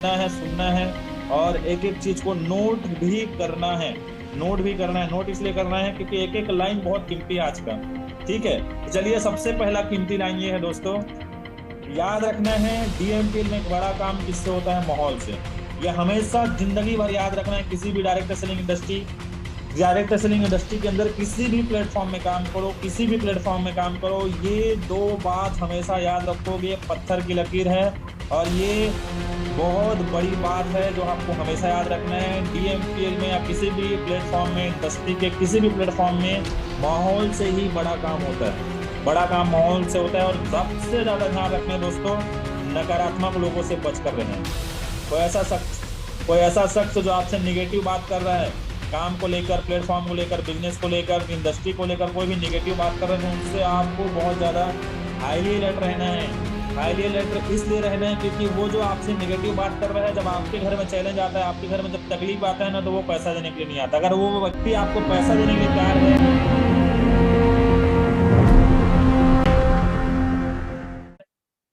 है, सुनना है और एक एक चीज को नोट भी करना है। नोट इसलिए करना है क्योंकि एक एक लाइन बहुत कीमती है आज का। ठीक है, तो चलिए सबसे पहला कीमती लाइन ये है दोस्तों, याद रखना है डीएमपीएल में एक बड़ा काम किससे होता है? माहौल से। यह हमेशा जिंदगी भर याद रखना है। किसी भी डायरेक्ट सेलिंग इंडस्ट्री के अंदर किसी भी प्लेटफॉर्म में काम करो, ये दो बात हमेशा याद रखोगे, पत्थर की लकीर है और ये बहुत बड़ी बात है जो आपको हमेशा याद रखना है। डीएमपीएल में या किसी भी प्लेटफॉर्म में, इंडस्ट्री के किसी भी प्लेटफॉर्म में माहौल से ही बड़ा काम होता है। बड़ा काम माहौल से होता है और सबसे ज्यादा ध्यान रखना दोस्तों, नकारात्मक लोगों से बच कर रहे हैं। कोई ऐसा शख्स जो आपसे निगेटिव बात कर रहा है, काम को लेकर, प्लेटफॉर्म को लेकर, बिजनेस को लेकर, इंडस्ट्री को लेकर कोई भी निगेटिव बात कर रहे हैं, उनसे आपको बहुत ज्यादा हाईली अलर्ट रहना है। हाईली अलर्ट इसलिए रहना है क्योंकि वो जो आपसे निगेटिव बात कर रहा है, जब आपके घर में चैलेंज आता है, आपके घर में जब तकलीफ आता है ना, तो वो पैसा देने के लिए नहीं आता। अगर वो व्यक्ति आपको पैसा देने के लिए तैयार है,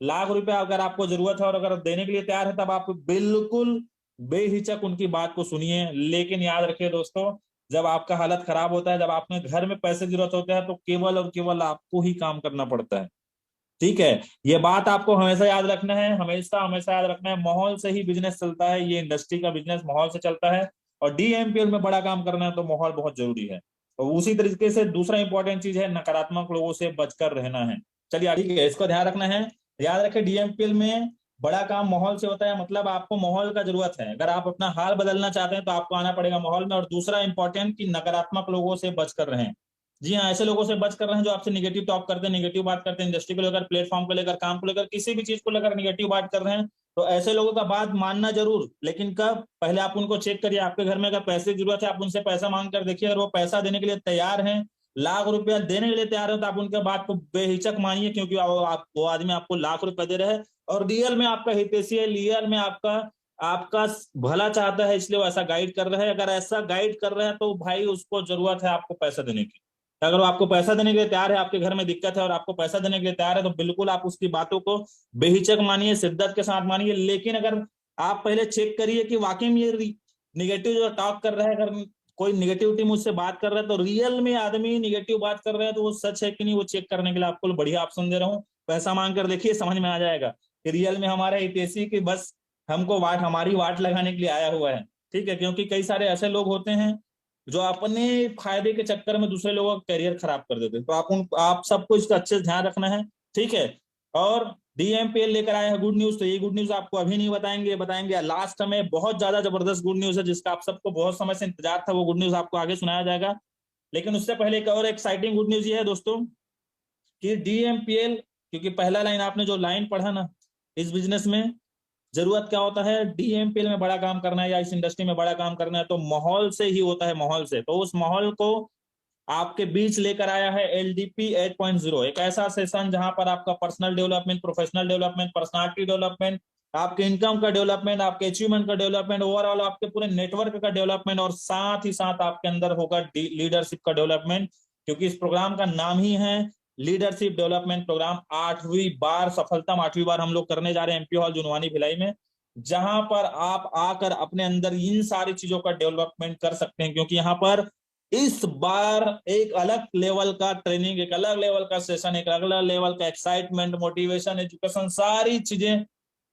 लाख रुपया अगर आपको जरूरत है और अगर देने के लिए तैयार है, तब आप बिल्कुल बेहिचक उनकी बात को सुनिए। लेकिन याद रखिए दोस्तों, जब आपका हालत खराब होता है, जब आपने घर में पैसे की जरूरत होता है, तो केवल और केवल आपको ही काम करना पड़ता है। ठीक है, ये बात आपको हमेशा याद रखना है, हमेशा हमेशा याद रखना है। माहौल से ही बिजनेस चलता है, ये इंडस्ट्री का बिजनेस माहौल से चलता है और डीएमपीएल में बड़ा काम करना है तो माहौल बहुत जरूरी है। और उसी तरीके से दूसरा इंपॉर्टेंट चीज है, नकारात्मक लोगों से बचकर रहना है। चलिए ठीक है, इसको ध्यान रखना है। याद रखें डीएमपीएल में बड़ा काम माहौल से होता है, मतलब आपको माहौल का जरूरत है। अगर आप अपना हाल बदलना चाहते हैं तो आपको आना पड़ेगा माहौल में। और दूसरा इंपॉर्टेंट कि नकारात्मक लोगों से बचकर रहें। जी हाँ, ऐसे लोगों से बच कर रहे हैं जो आपसे निगेटिव टॉक करते हैं, निगेटिव बात करते हैं, इंडस्ट्री को लेकर, प्लेटफॉर्म को लेकर, काम को लेकर, किसी भी चीज को लेकर निगेटिव बात कर रहे हैं। तो ऐसे लोगों का बात मानना जरूर, लेकिन कब? पहले आप उनको चेक करिए। आपके घर में अगर पैसे की जरूरत है, आप उनसे पैसा मांग कर देखिए। अगर वो पैसा देने के लिए तैयार हैं, लाख रुपया देने के लिए तैयार है, तो आप उनके बात को बेहिचक मानिए, क्योंकि वो आदमी आपको लाख रुपया दे रहे हैं और रियल में आपका हितैषी है, रियल में आपका आपका भला चाहता है, इसलिए वो ऐसा गाइड कर रहा है। अगर ऐसा गाइड कर रहा है तो भाई उसको जरूरत है आपको पैसा देने की। अगर वो आपको पैसा देने के लिए तैयार है, आपके घर में दिक्कत है और आपको पैसा देने के लिए तैयार है, तो बिल्कुल आप उसकी बातों को बेहिचक मानिए, शिद्दत के साथ मानिए। लेकिन अगर आप पहले चेक करिए कि वाकई में ये निगेटिव जो टॉक कर रहा है, अगर कोई निगेटिविटी मुझसे बात कर रहा है, तो रियल में आदमी निगेटिव बात कर रहा है तो वो सच है कि नहीं, वो चेक करने के लिए आपको बढ़िया ऑप्शन दे रहा हूँ। पैसा मांग कर देखिए, समझ में आ जाएगा कि रियल में हमारा हितैषी की बस हमको हमारी वाट लगाने के लिए आया हुआ है। ठीक है, क्योंकि कई सारे ऐसे लोग होते हैं जो अपने फायदे के चक्कर में दूसरे लोगों का करियर खराब कर देते हैं। तो आप सबको इसका अच्छे से ध्यान रखना है। ठीक है, और डीएमपीएल लेकर आए हैं गुड न्यूज। तो ये गुड न्यूज आपको अभी नहीं बताएंगे, बताएंगे लास्ट में। बहुत ज्यादा जबरदस्त गुड न्यूज है जिसका आप सबको बहुत समय से इंतजार था, वो गुड न्यूज आपको आगे सुनाया जाएगा। लेकिन उससे पहले एक और एक्साइटिंग गुड न्यूज ये है दोस्तों कि डीएमपीएल, क्योंकि पहला लाइन आपने जो लाइन पढ़ा ना, इस बिजनेस में जरूरत क्या होता है? डीएमपीएल में बड़ा काम करना है या इस इंडस्ट्री में बड़ा काम करना है तो माहौल से ही होता है, माहौल से। तो उस माहौल को आपके बीच लेकर आया है एलडीपी 8.0, एक ऐसा सेशन जहां पर आपका personal development, professional development, personality development, आपके इनकम का डेवलपमेंट, आपके अचीवमेंट का डेवलपमेंट, ओवरऑल आपके पूरे नेटवर्क का डेवलपमेंट और साथ ही साथ आपके अंदर होगा लीडरशिप का डेवलपमेंट। क्योंकि इस प्रोग्राम का नाम ही है लीडरशिप डेवलपमेंट प्रोग्राम। 8वीं बार सफलतम 8वीं बार हम लोग करने जा रहे हैं एमपी हॉल जुनवानी भिलाई में, जहां पर आप आकर अपने अंदर इन सारी चीजों का डेवलपमेंट कर सकते हैं। क्योंकि यहाँ पर इस बार एक अलग लेवल का ट्रेनिंग, एक अलग लेवल का सेशन, एक अलग लेवल का एक्साइटमेंट, मोटिवेशन, एजुकेशन, सारी चीजें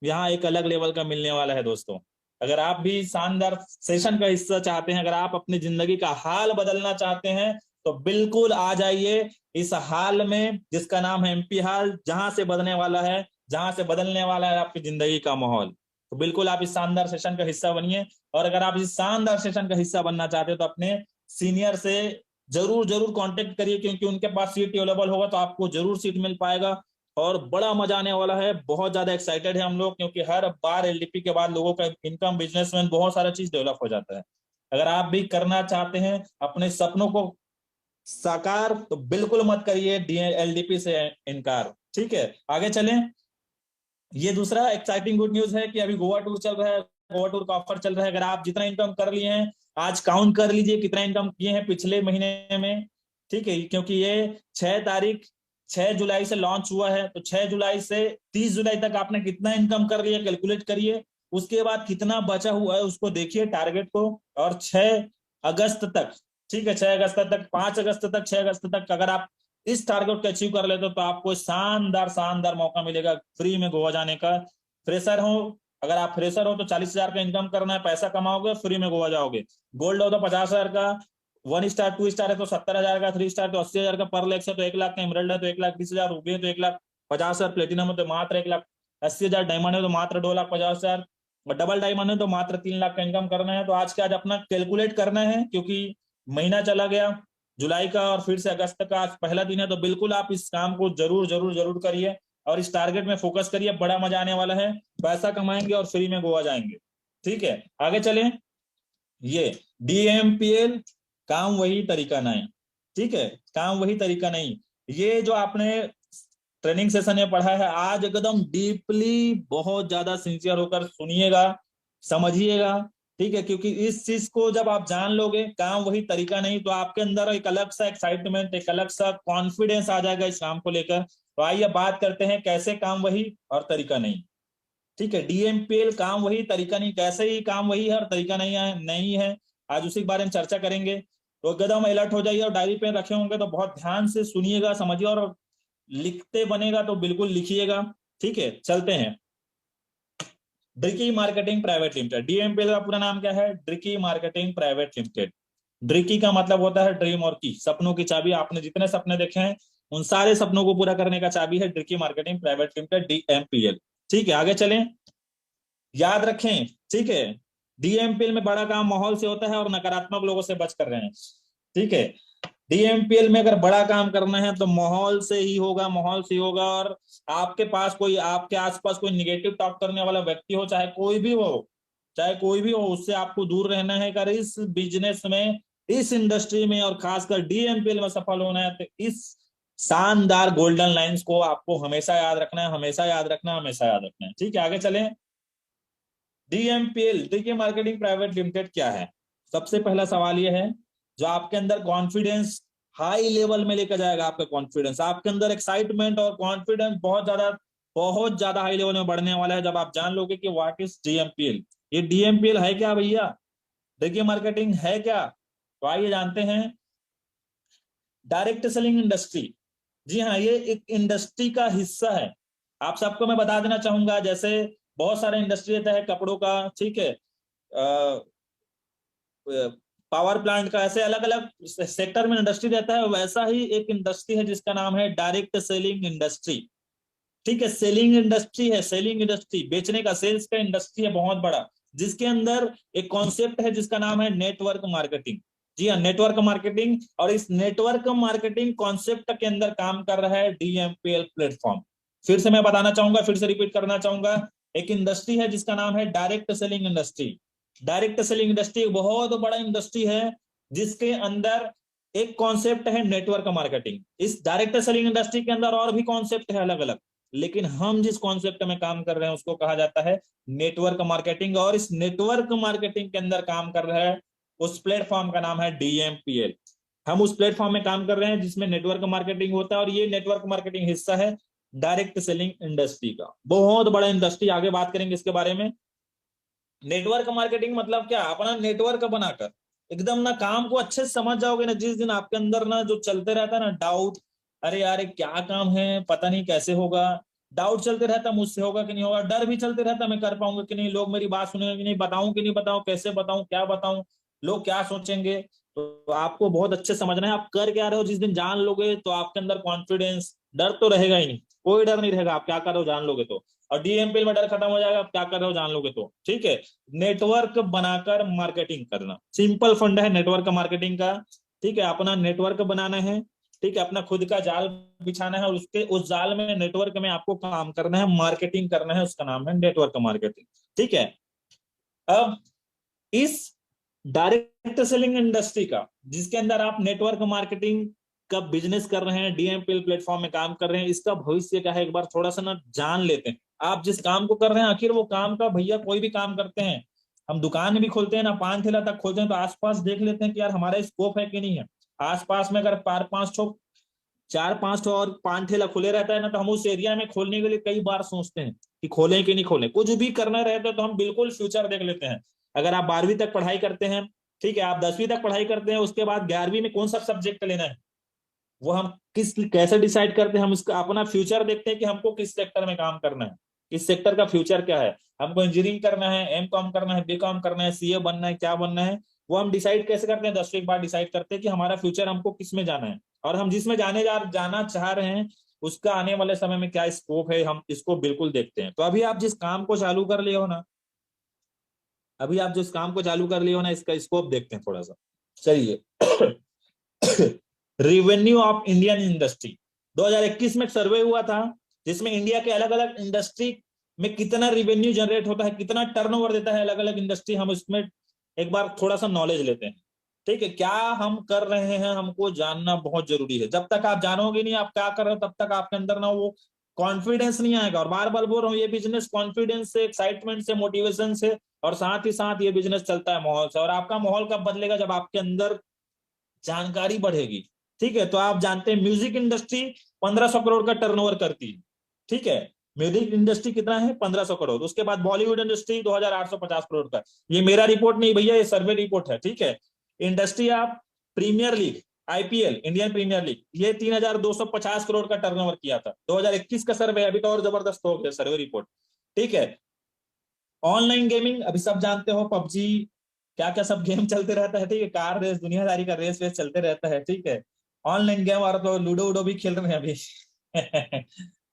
यहाँ एक अलग लेवल का मिलने वाला है दोस्तों। अगर आप भी शानदार सेशन का हिस्सा चाहते हैं, अगर आप अपनी जिंदगी का हाल बदलना चाहते हैं, तो बिल्कुल आ जाइए इस हाल में जिसका नाम है एमपी हाल, जहां से बदलने वाला है आपकी जिंदगी का माहौल। तो बिल्कुल आप इस शानदार सेशन का हिस्सा बनिए। और अगर आप इस शानदार सेशन का हिस्सा बनना चाहते हो तो अपने सीनियर से जरूर जरूर कांटेक्ट करिए, क्योंकि उनके पास सीट अवेलेबल होगा तो आपको जरूर सीट मिल पाएगा। और बड़ा मजा आने वाला है, बहुत ज्यादा एक्साइटेड है हम लोग, क्योंकि हर बार एलडीपी के बाद लोगों का इनकम, बिजनेस में बहुत सारा चीज डेवलप हो जाता है। अगर आप भी करना चाहते हैं अपने सपनों को साकार, तो बिल्कुल मत करिए एलडीपी से इनकार। ठीक है, आगे चलें। ये दूसरा एक्साइटिंग गुड न्यूज है कि अभी गोवा टूर चल रहा है, गोवा टूर का ऑफर चल रहा है। अगर आप जितना इनकम कर लिए हैं, आज काउंट कर लीजिए कितना इनकम किए हैं पिछले महीने में। ठीक है, क्योंकि ये 6 तारीख 6 जुलाई से लॉन्च हुआ है, तो 6 जुलाई से 30 जुलाई तक आपने कितना इनकम कर लिया कैलकुलेट करिए। उसके बाद कितना बचा हुआ है उसको देखिए टारगेट को, और 6 अगस्त तक, ठीक है 6 अगस्त तक, 5 अगस्त तक, 6 अगस्त तक अगर आप इस टारगेट को अचीव कर लेते हो तो आपको शानदार शानदार मौका मिलेगा फ्री में गोवा जाने का। फ्रेशर हो, अगर आप फ्रेशर हो तो 40,000 का इनकम करना है, पैसा कमाओगे, फ्री में गोवा जाओगे। गोल्ड हो तो 50,000 का, 1 स्टार 2 स्टार है तो 70,000 का, 3 स्टार तो 80,000 का पर लेक्स है, तो 1 लाख का, इमरल्ड है तो 1,20,000, रुपये तो 1,50,000, प्लेटिनम है तो मात्र 1,80,000, डायमंड है तो मात्र 2,50,000, और डबल डायमंड है तो मात्र 3 लाख का इनकम करना है। तो आज के आज अपना कैलकुलेट करना है, क्योंकि महीना चला गया जुलाई का और फिर से अगस्त का आज पहला दिन है, तो बिल्कुल आप इस काम को जरूर जरूर जरूर करिए और इस टारगेट में फोकस करिए। बड़ा मजा आने वाला है, पैसा कमाएंगे और फ्री में गोवा जाएंगे। ठीक है, आगे चलें। ये DMPL, काम वही तरीका नहीं, ठीक है, काम वही तरीका नहीं। ये जो आपने ट्रेनिंग सेशन में पढ़ा है आज, एकदम डीपली बहुत ज्यादा सिंसियर होकर सुनिएगा, समझिएगा, ठीक है, क्योंकि इस चीज को जब आप जान लोगे, काम वही तरीका नहीं, तो आपके अंदर एक अलग सा एक्साइटमेंट, एक अलग सा कॉन्फिडेंस आ जाएगा इस काम को लेकर। तो आइए बात करते हैं कैसे काम वही और तरीका नहीं। ठीक है, DMPL काम वही तरीका नहीं, कैसे ही काम वही है और तरीका नहीं है, आज उसी के बारे में चर्चा करेंगे। तो एकदम अलर्ट हो जाइए और डायरी पेन रखे होंगे तो बहुत ध्यान से सुनिएगा, समझिए, और लिखते बनेगा तो बिल्कुल लिखिएगा। ठीक है, चलते हैं। ड्रिकी मार्केटिंग प्राइवेट लिमिटेड, DMPL का पूरा नाम क्या है? ड्रिकी मार्केटिंग प्राइवेट लिमिटेड। ड्रिकी का मतलब होता है ड्रीम और की, सपनों की चाबी। आपने जितने सपने देखे हैं उन सारे सपनों को पूरा करने का चाबी है ड्रिकी मार्केटिंग प्राइवेट लिमिटेड, DMPL। ठीक है, आगे चलें, याद रखें, ठीक है, DMPL में बड़ा काम माहौल से होता है और नकारात्मक लोगों से बच कर रहे हैं। ठीक है, DMPL में अगर बड़ा काम करना है तो माहौल से ही होगा, माहौल से ही होगा। और आपके पास कोई, आपके आसपास कोई निगेटिव टॉक करने वाला व्यक्ति हो, चाहे कोई भी हो, चाहे कोई भी हो, उससे आपको दूर रहना है। अगर इस बिजनेस में, इस इंडस्ट्री में और खासकर DMPL में सफल होना है तो इस शानदार गोल्डन लाइंस को आपको हमेशा याद रखना है, हमेशा याद रखना है, हमेशा याद रखना है। ठीक है, आगे चलें। DMPL, देखिए मार्केटिंग प्राइवेट लिमिटेड क्या है। सबसे पहला सवाल यह है, जो आपके अंदर कॉन्फिडेंस हाई लेवल में लेकर जाएगा, आपका कॉन्फिडेंस, आपके अंदर एक्साइटमेंट और कॉन्फिडेंस बहुत ज्यादा हाई लेवल में बढ़ने वाला है जब आप जान लोगे कि व्हाट इज DMPL। ये DMPL है क्या भैया, देखिए मार्केटिंग है क्या, तो आइए जानते हैं। डायरेक्ट सेलिंग इंडस्ट्री, जी हाँ, ये एक इंडस्ट्री का हिस्सा है। आप सबको मैं बता देना चाहूंगा, जैसे बहुत सारे इंडस्ट्री रहता है कपड़ों का, ठीक है, पावर प्लांट का, ऐसे अलग अलग सेक्टर में इंडस्ट्री रहता है, वैसा ही एक इंडस्ट्री है जिसका नाम है डायरेक्ट सेलिंग इंडस्ट्री। ठीक है, सेलिंग इंडस्ट्री है, सेलिंग इंडस्ट्री, बेचने का, सेल्स का इंडस्ट्री है बहुत बड़ा, जिसके अंदर एक कॉन्सेप्ट है जिसका नाम है नेटवर्क मार्केटिंग। जी हाँ, नेटवर्क मार्केटिंग, और इस नेटवर्क मार्केटिंग कॉन्सेप्ट के अंदर काम कर रहा है DMPL प्लेटफॉर्म। फिर से मैं बताना चाहूंगा, फिर से रिपीट करना चाहूंगा, एक इंडस्ट्री है जिसका नाम है direct selling industry. Direct selling industry एक बहुत बड़ा इंडस्ट्री है जिसके अंदर एक कॉन्सेप्ट है नेटवर्क मार्केटिंग। इस डायरेक्ट सेलिंग इंडस्ट्री के अंदर और भी कॉन्सेप्ट है अलग अलग, लेकिन हम जिस कॉन्सेप्ट में काम कर रहे हैं उसको कहा जाता है नेटवर्क मार्केटिंग, और इस नेटवर्क मार्केटिंग के अंदर काम कर रहा है उस प्लेटफॉर्म का नाम है DMPL। हम उस प्लेटफॉर्म में काम कर रहे हैं जिसमें नेटवर्क मार्केटिंग होता है, और ये नेटवर्क मार्केटिंग हिस्सा है डायरेक्ट सेलिंग इंडस्ट्री का, बहुत बड़ा इंडस्ट्री। आगे बात करेंगे इसके बारे में। नेटवर्क मार्केटिंग मतलब क्या, अपना नेटवर्क बनाकर एकदम ना काम को अच्छे से समझ जाओगे ना, जिस दिन आपके अंदर ना जो चलते रहता है ना डाउट, अरे यार क्या काम है, पता नहीं कैसे होगा, डाउट चलते रहता मुझसे होगा कि नहीं होगा, डर भी चलते रहता मैं कर पाऊंगा कि नहीं, लोग मेरी बात सुनेंगे कि नहीं, बताऊं कि नहीं बताऊं, कैसे बताऊं, क्या बताऊं, लोग क्या सोचेंगे। तो आपको बहुत अच्छे समझना है आप कर क्या रहे हो। जिस दिन जान लोगे तो आपके अंदर कॉन्फिडेंस, डर तो रहेगा ही नहीं, कोई डर नहीं रहेगा, आप क्या कर रहे हो जान लोगे तो। और DMPL में डर खत्म हो जाएगा, आप क्या कर रहे हो जान लोगे तो। ठीक है, नेटवर्क बनाकर मार्केटिंग करना, सिंपल फंड है नेटवर्क मार्केटिंग का। ठीक है, अपना नेटवर्क बनाना है, ठीक है, अपना खुद का जाल बिछाना है, और उसके उस जाल में, नेटवर्क में आपको काम करना है, मार्केटिंग करना है, उसका नाम है नेटवर्क मार्केटिंग। ठीक है, अब इस डायरेक्ट सेलिंग इंडस्ट्री का, जिसके अंदर आप नेटवर्क मार्केटिंग का बिजनेस कर रहे हैं, DMPL प्लेटफॉर्म में काम कर रहे हैं, इसका भविष्य क्या है एक बार थोड़ा सा ना जान लेते हैं। आप जिस काम को कर रहे हैं, आखिर वो काम का, भैया कोई भी काम करते हैं, हम दुकान भी खोलते हैं ना, पान ठेला तक खोलते हैं, तो आसपास देख लेते हैं कि यार हमारा स्कोप है कि नहीं है। आसपास में अगर 4-5 ठो और पान ठेला खुले रहता है ना, तो हम उस एरिया में खोलने के लिए कई बार सोचते हैं कि खोलें कि नहीं खोलें। कुछ भी करना रहता है तो हम बिल्कुल फ्यूचर देख लेते हैं। अगर आप 12वीं तक पढ़ाई करते हैं, ठीक है, आप 10वीं तक पढ़ाई करते हैं, उसके बाद 11वीं में कौन सा सब्जेक्ट लेना है, वो हम किस कैसे डिसाइड करते हैं, हम इसका अपना फ्यूचर देखते हैं कि हमको किस सेक्टर में काम करना है, किस सेक्टर का फ्यूचर क्या है, हमको इंजीनियरिंग करना है, M.Com करना है, B.Com करना है, CA बनना है, क्या बनना है, वो हम डिसाइड कैसे करते हैं, 10वीं के बाद डिसाइड करते हैं कि हमारा फ्यूचर हमको किस में जाना है, और हम जिसमें जाना चाह रहे हैं उसका आने वाले समय में क्या स्कोप है, हम इसको बिल्कुल देखते हैं। तो अभी आप जिस काम को चालू कर लिए हो ना, अभी आप जिस काम को चालू कर लिए हो ना, इसका स्कोप देखते हैं थोड़ा सा। चलिए रेवेन्यू ऑफ इंडियन इंडस्ट्री 2021 में सर्वे हुआ था, जिसमें इंडिया के अलग अलग इंडस्ट्री में कितना रेवेन्यू जनरेट होता है, कितना टर्नओवर देता है अलग अलग इंडस्ट्री, हम इसमें एक बार थोड़ा सा नॉलेज लेते हैं। ठीक है, क्या हम कर रहे हैं हमको जानना बहुत जरूरी है। जब तक आप जानोगे नहीं आप क्या कर रहे हो, तब तक आपके अंदर ना वो कॉन्फिडेंस नहीं आएगा। और बार बार बोल रहा हूँ, ये बिजनेस कॉन्फिडेंस से, एक्साइटमेंट से, मोटिवेशन से, और साथ ही साथ ये बिजनेस चलता है माहौल से। और आपका माहौल कब बदलेगा, जब आपके अंदर जानकारी बढ़ेगी। ठीक है, तो आप जानते हैं म्यूजिक इंडस्ट्री 1500 करोड़ का टर्नओवर करती है। ठीक है, म्यूजिक इंडस्ट्री कितना है, 1500 करोड़। उसके बाद बॉलीवुड इंडस्ट्री 2850 करोड़ का। ये मेरा रिपोर्ट नहीं भैया, ये सर्वे रिपोर्ट है। ठीक है, industry of premier league, IPL, Indian premier league, ये 3250 करोड़ का टर्नओवर किया था। 2021 का सर्वे, अभी तो और जबरदस्त हो गया सर्वे रिपोर्ट। ठीक है, ऑनलाइन गेमिंग अभी सब जानते हो, PUBG, क्या क्या सब गेम चलते रहता है। ठीक है, कार रेस, दुनियादारी का रेस वेस चलते रहता है। ठीक है, ऑनलाइन गेम, और तो लूडो वूडो भी खेल रहे हैं अभी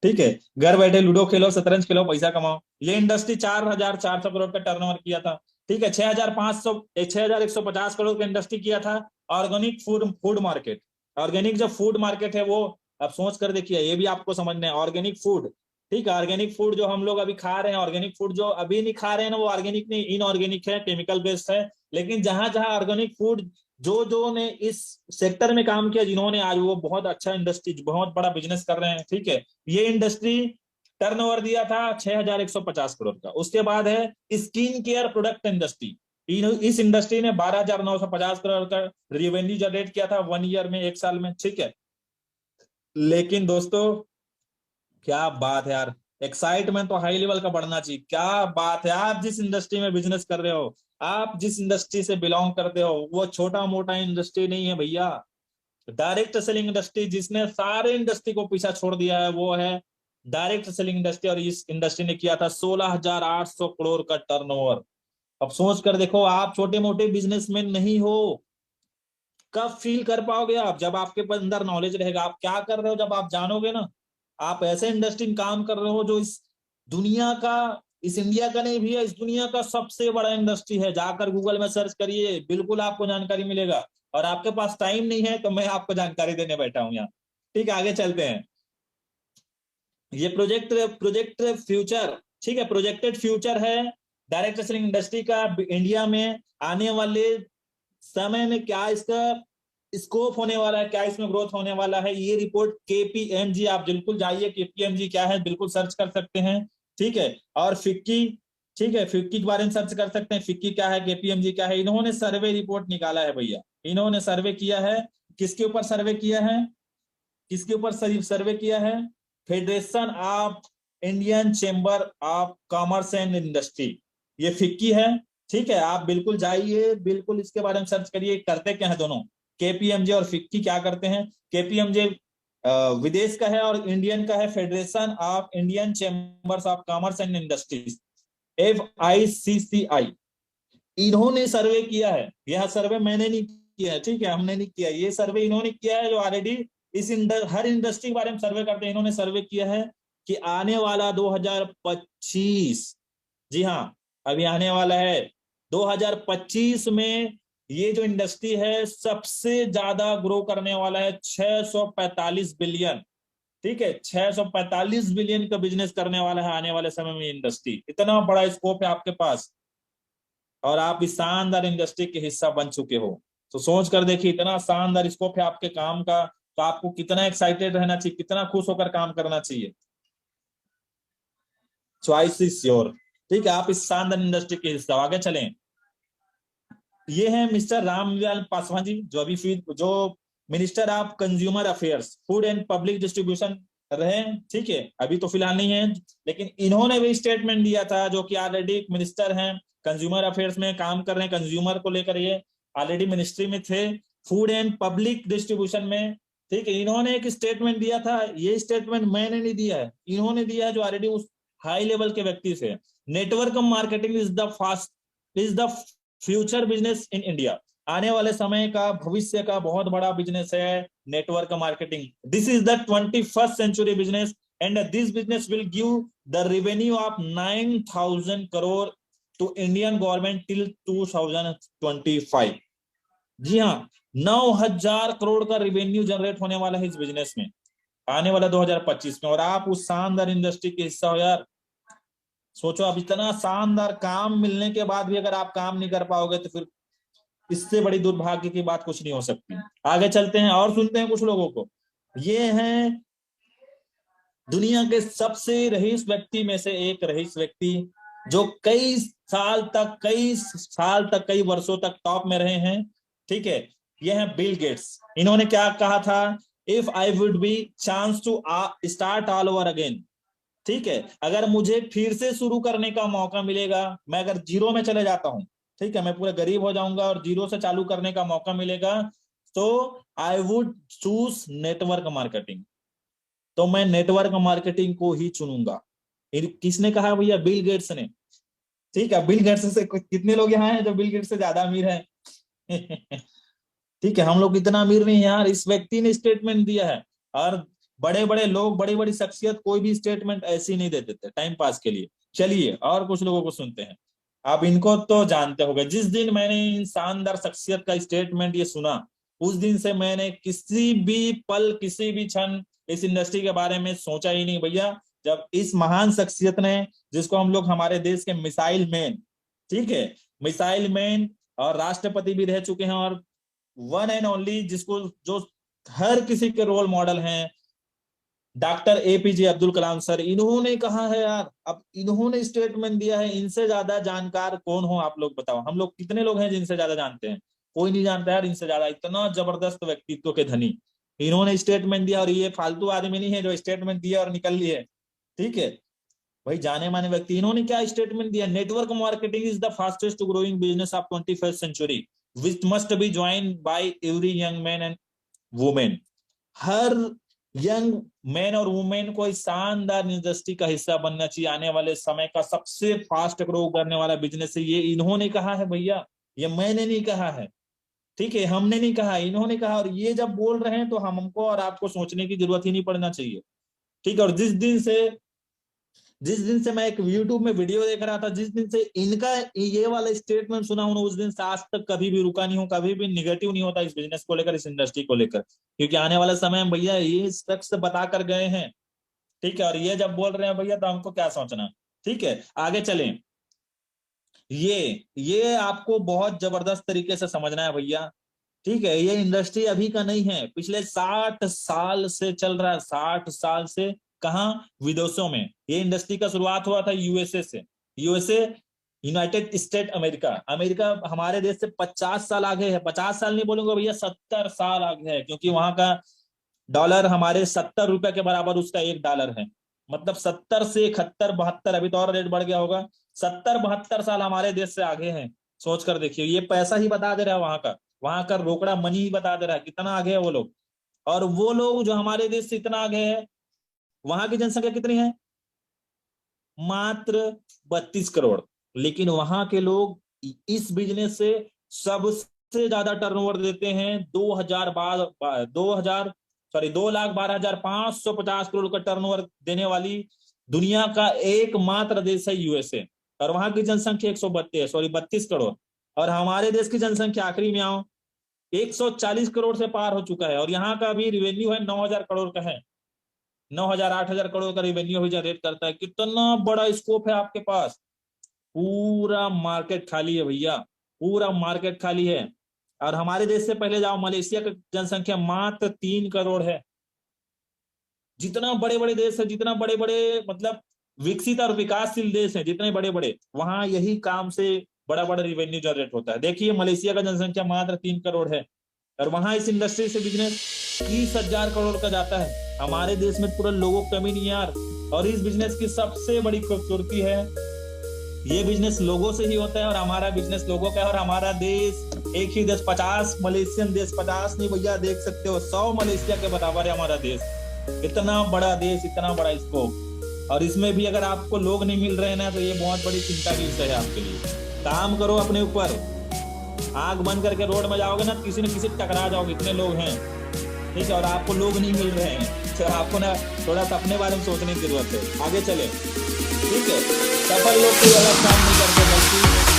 ठीक है, घर बैठे लूडो खेलो, शतरंज खेलो, पैसा कमाओ। ये इंडस्ट्री 4400 करोड़ का टर्नओवर किया था। ठीक है, 6150 करोड़ का इंडस्ट्री किया था। Organic food food market, organic जो फूड मार्केट है वो, अब सोच कर देखिए, ये भी आपको समझना है। ऑर्गेनिक फूड, ठीक है, ऑर्गेनिक फूड जो हम लोग अभी खा रहे हैं, ऑर्गेनिक फूड जो अभी नहीं खा रहे हैं ना, वो ऑर्गेनिक नहीं, इनऑर्गेनिक है, केमिकल बेस्ड है। लेकिन जहां जहां ऑर्गेनिक फूड, जो जो ने इस सेक्टर में काम किया, जिन्होंने, आज वो बहुत अच्छा इंडस्ट्री, बहुत बड़ा बिजनेस कर रहे हैं। ठीक है, ये इंडस्ट्री टर्नओवर दिया था 6150 करोड़ का। उसके बाद है स्किन केयर प्रोडक्ट इंडस्ट्री, इस इंडस्ट्री ने 12950 करोड़ का रेवेन्यू जनरेट किया था 1 ईयर में, 1 साल में। ठीक है, लेकिन दोस्तों क्या बात है यार, एक्साइटमेंट तो हाई लेवल का बढ़ना चाहिए। क्या बात है, आप जिस इंडस्ट्री में बिजनेस कर रहे हो, आप जिस इंडस्ट्री से बिलोंग करते हो, वो छोटा मोटा इंडस्ट्री नहीं है भैया। डायरेक्ट सेलिंग इंडस्ट्री, जिसने सारे इंडस्ट्री को पीछा छोड़ दिया है, वो है डायरेक्ट सेलिंग इंडस्ट्री। और इस इंडस्ट्री ने किया था 16,800 करोड़ का टर्नओवर। अब सोच कर देखो, आप छोटे मोटे बिजनेसमैन नहीं हो, कब फील कर पाओगे आप, जब आपके पास अंदर नॉलेज रहेगा, आप क्या कर रहे हो जब आप जानोगे ना। आप ऐसे इंडस्ट्री में काम कर रहे हो जो इस दुनिया का, इस इंडिया का नहीं भी है, इस दुनिया का सबसे बड़ा इंडस्ट्री है। जाकर गूगल में सर्च करिए, बिल्कुल आपको जानकारी मिलेगा। और आपके पास टाइम नहीं है तो मैं आपको जानकारी देने बैठा हूं यहाँ। ठीक है, आगे चलते हैं। ये प्रोजेक्ट प्रोजेक्ट फ्यूचर, ठीक है, प्रोजेक्टेड फ्यूचर है डायरेक्ट सेलिंग इंडस्ट्री का इंडिया में आने वाले समय में, क्या इसका स्कोप होने वाला है, क्या इसमें ग्रोथ होने वाला है। ये रिपोर्ट KPMG, आप बिल्कुल जाइए, KPMG क्या है बिल्कुल सर्च कर सकते हैं। ठीक है, और फिक्की, ठीक है, फिक्की के बारे में सर्च कर सकते हैं, फिक्की क्या है, KPMG क्या है। इन्होंने सर्वे रिपोर्ट निकाला है भैया, इन्होंने सर्वे किया है। किसके ऊपर सर्वे किया है, किसके ऊपर सर्वे किया है, federation of Indian chamber of commerce and industry, ये फिक्की है। ठीक है, आप बिल्कुल जाइए, बिल्कुल इसके बारे में सर्च करिए, करते क्या है दोनों, KPMG और फिक्की क्या करते हैं। KPMG विदेश का है और इंडियन का है, federation of Indian chambers of commerce and industries, FICCI। इन्होंने सर्वे किया है, यह सर्वे मैंने नहीं किया है, ठीक है, हमने नहीं किया, ये सर्वे इन्होंने किया है, जो ऑलरेडी इस हर इंडस्ट्री के बारे में सर्वे करते हैं। इन्होंने सर्वे किया है कि आने वाला 2025, जी हाँ, अभी आने वाला है 2025 में, ये जो इंडस्ट्री है सबसे ज्यादा ग्रो करने वाला है, 645 बिलियन। ठीक है, 645 बिलियन का बिजनेस करने वाला है आने वाले समय में इंडस्ट्री। इतना बड़ा स्कोप है आपके पास, और आप इस शानदार इंडस्ट्री के हिस्सा बन चुके हो। तो सोच कर देखिए, इतना शानदार स्कोप है आपके काम का, तो आपको कितना एक्साइटेड रहना चाहिए, कितना खुश होकर काम करना चाहिए। Choice is your. ठीक है, आप इस शानदार इंडस्ट्री के हिस्सा, आगे चलें। ये है मिस्टर रामविलास पासवान जी, जो अभी जो minister of consumer affairs, food and public distribution रहे, ठीक है, अभी तो फिलहाल नहीं है, लेकिन इन्होंने भी स्टेटमेंट दिया था, जो कि ऑलरेडी मिनिस्टर हैं, कंज्यूमर अफेयर्स में काम कर रहे हैं, कंज्यूमर को लेकर ये ऑलरेडी मिनिस्ट्री में थे, फूड एंड पब्लिक डिस्ट्रीब्यूशन में, ठीक है। इन्होंने एक स्टेटमेंट दिया था, ये स्टेटमेंट मैंने नहीं दिया है, इन्होंने दिया है, जो ऑलरेडी उस हाई लेवल के व्यक्ति से। Network marketing is the future business in India. आने वाले समय का, भविष्य का बहुत बड़ा बिजनेस है network marketing. This is the 21st century business and this business will give the revenue of 9,000 crore to Indian government till 2025। जी हाँ, 9,000 करोड़ का रेवेन्यू जनरेट होने वाला है इस बिजनेस में आने वाला 2025 में। और आप उस शानदार इंडस्ट्री के हिस्सा हो यार। सोचो, अब इतना शानदार काम मिलने के बाद भी अगर आप काम नहीं कर पाओगे तो फिर इससे बड़ी दुर्भाग्य की बात कुछ नहीं हो सकती। आगे चलते हैं और सुनते हैं कुछ लोगों को। ये हैं दुनिया के सबसे रईस व्यक्ति में से एक रईस व्यक्ति, जो कई साल तक कई वर्षों तक टॉप में रहे हैं, ठीक है। ये हैं बिल गेट्स। इन्होंने क्या कहा था, if I would be chance to start all over again, ठीक है, अगर मुझे फिर से शुरू करने का मौका मिलेगा, मैं अगर जीरो में चले जाता हूं, ठीक है, मैं पूरा गरीब हो जाऊंगा और जीरो से चालू करने का मौका मिलेगा, तो I would choose network marketing. तो मैं नेटवर्क मार्केटिंग को ही चुनूंगा। किसने कहा भैया? बिल गेट्स ने, ठीक है। बिल गेट्स से कितने लोग यहाँ हैं जो बिल गेट्स से ज्यादा अमीर हैं? ठीक है, हम लोग इतना अमीर नहीं यार। इस व्यक्ति ने स्टेटमेंट दिया है, और बड़े बड़े लोग, बड़ी बड़ी शख्सियत कोई भी स्टेटमेंट ऐसी नहीं देते थे टाइम पास के लिए। चलिए और कुछ लोगों को सुनते हैं। आप इनको तो जानते होंगे। जिस दिन मैंने इन शानदार शख्सियत का स्टेटमेंट ये सुना, उस दिन से मैंने किसी भी पल, किसी भी क्षण इस इंडस्ट्री के बारे में सोचा ही नहीं भैया। जब इस महान शख्सियत ने, जिसको हम लोग हमारे देश के मिसाइल मैन, ठीक है, मिसाइल मैन और राष्ट्रपति भी रह चुके हैं, और वन एंड ओनली, जिसको, जो हर किसी के रोल मॉडल हैं, doctor APJ Abdul Kalam sir, इन्होंने कहा है यार। अब इन्होंने स्टेटमेंट दिया है, इनसे ज्यादा जानकार कौन हो आप लोग बताओ? हम लोग कितने लोग हैं जिनसे ज्यादा जानते हैं? कोई नहीं जानता यार इनसे ज्यादा। इतना जबरदस्त व्यक्तित्व के धनी इन्होंने स्टेटमेंट दिया, और ये फालतू आदमी नहीं है जो स्टेटमेंट दिया और निकल लिए, ठीक है। भाई जाने माने व्यक्ति, इन्होंने क्या स्टेटमेंट दिया, network marketing is the fastest growing business of 21st century which must be join by every young man and women. हर यंग मैन और वुमेन को इस शानदार इंडस्ट्री का हिस्सा बनना चाहिए। आने वाले समय का सबसे फास्ट ग्रो करने वाला बिजनेस है ये। इन्होंने कहा है भैया, ये मैंने नहीं कहा है, ठीक है, हमने नहीं कहा, इन्होंने कहा। और ये जब बोल रहे हैं तो हमको और आपको सोचने की जरूरत ही नहीं पड़ना चाहिए, ठीक है। और जिस दिन से मैं एक यूट्यूब में वीडियो देख रहा था, जिस दिन से इनका ये वाला स्टेटमेंट सुना हूं, उस दिन से आज तक कभी भी रुका नहीं हूं, कभी भी निगेटिव नहीं होता इस बिजनेस को लेकर, इस इंडस्ट्री को लेकर, क्योंकि आने वाला समय में भैया ये शख्स बता कर गए हैं, ठीक है। और ये जब बोल रहे हैं भैया, तो हमको क्या सोचना, ठीक है। आगे चलें। ये आपको बहुत जबरदस्त तरीके से समझना है भैया, ठीक है। ये इंडस्ट्री अभी का नहीं है, पिछले 60 साल से चल रहा है। 60 साल से कहा? विदेशों में। ये इंडस्ट्री का शुरुआत हुआ था यूएसए से। USA, United state America. America हमारे देश से 50 साल आगे है। 50 साल नहीं बोलूंगा भैया, 70 साल आगे है, क्योंकि वहां का डॉलर हमारे 70 रुपए के बराबर उसका $1 है। मतलब 70 से 71, 72, अभी तो और रेट बढ़ गया होगा। 70-72 साल हमारे देश से आगे हैं। सोच कर देखिए, ये पैसा ही बता दे रहा है वहां का रोकड़ा मनी ही बता दे रहा है कितना आगे है वो लोग। और वो लोग जो हमारे देश से इतना आगे है, वहां की जनसंख्या कितनी है? मात्र 32 करोड़। लेकिन वहां के लोग इस बिजनेस से सबसे ज्यादा टर्नओवर देते हैं। 2,12,550 करोड़ का टर्नओवर देने वाली दुनिया का एकमात्र देश है यूएसए। और वहां की जनसंख्या 32 करोड़। और हमारे देश की जनसंख्या, आखिरी में आओ, 140 करोड़ से पार हो चुका है। और यहाँ का भी रिवेन्यू है 9,000 करोड़ का है। 9,000, 8,000 करोड़ का रिवेन्यू भी जनरेट करता है। कितना बड़ा स्कोप है आपके पास। पूरा मार्केट खाली है भैया, पूरा मार्केट खाली है। और हमारे देश से पहले जाओ, मलेशिया की जनसंख्या मात्र 3 करोड़ है। जितना बड़े बड़े देश है, जितना बड़े बड़े, मतलब विकसित और विकासशील देश है, जितने बड़े बड़े, वहां यही काम से बड़ा बड़ा रिवेन्यू जनरेट होता है। देखिए, मलेशिया का जनसंख्या मात्र 3 करोड़ है, और वहां इस इंडस्ट्री से बिजनेस 30,000 करोड़ का जाता है। हमारे देश में पूरा लोगों की कमी नहीं है यार। और इस बिजनेस की सबसे बड़ी खूबसूरती है, ये बिजनेस लोगों से ही होता है, और हमारा बिजनेस लोगों का है। और हमारा देश एक ही देश, 50 मलेशियन देश, 50 नहीं भैया, देख सकते हो 100 मलेशिया के बराबर है हमारा देश। इतना बड़ा देश, इतना बड़ा स्कोप। और इसमें भी अगर आपको लोग नहीं मिल रहे ना, तो ये बहुत बड़ी चिंता की विषय है आपके लिए। काम करो अपने ऊपर, आंख बंद करके रोड में जाओगे ना, किसी न किसी टकरा जाओगे, इतने लोग हैं, ठीक है, और आपको लोग नहीं मिल रहे हैं, तो आपको ना थोड़ा सा अपने बारे में सोचने की जरूरत है। आगे चले, ठीक है। सफल लोग कोई अलग काम नहीं करते, बल्कि